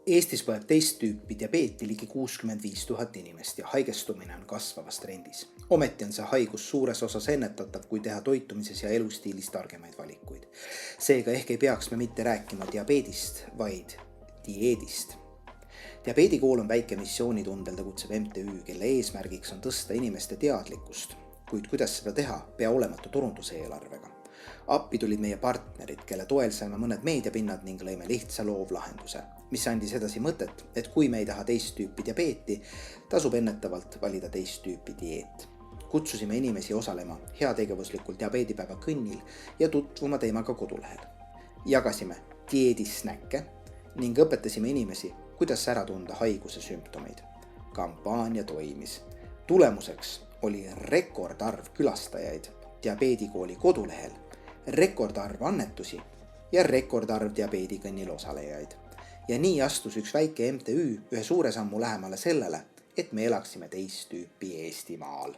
Eestis põeb teist tüüpi diabeeti ligi 65 000 inimest ja haigestumine on kasvavas trendis. Ometi on see haigus suures osas ennetatav, kui teha toitumises ja elustiilis targemaid valikuid. Seega ehk ei peaks me mitte rääkima diabeedist, vaid dieedist. Diabeedikool on väike missioonitundel tegutsev MTÜ, kelle eesmärgiks on tõsta inimeste teadlikkust, kuid kuidas seda teha pea olematu turunduseelarvega. Appi tulid meie partnerid, kelle toel saime mõned meediapinnad ning lõime lihtsa loovlahenduse, mis andis edasi mõtet, et kui me ei taha teist tüüpi diabeeti, tasub ennetavalt valida teist tüüpi dieet. Kutsusime inimesi osalema heategevuslikul diabeedipäeva kõnnil ja tutvuma teemaga kodulehel. Jagasime dieedisnäkke ning õpetasime inimesi, kuidas ära tunda haiguse sümptomeid. Kampaania toimis. Tulemuseks oli rekordarv külastajaid diabeedikooli kodulehel, rekordarv annetusi ja rekordarv diabeedikõnnil osalejaid. Ja nii astus üks väike MTÜ ühe suure sammu lähemale sellele, et me elaksime teist tüüpi Eestimaal.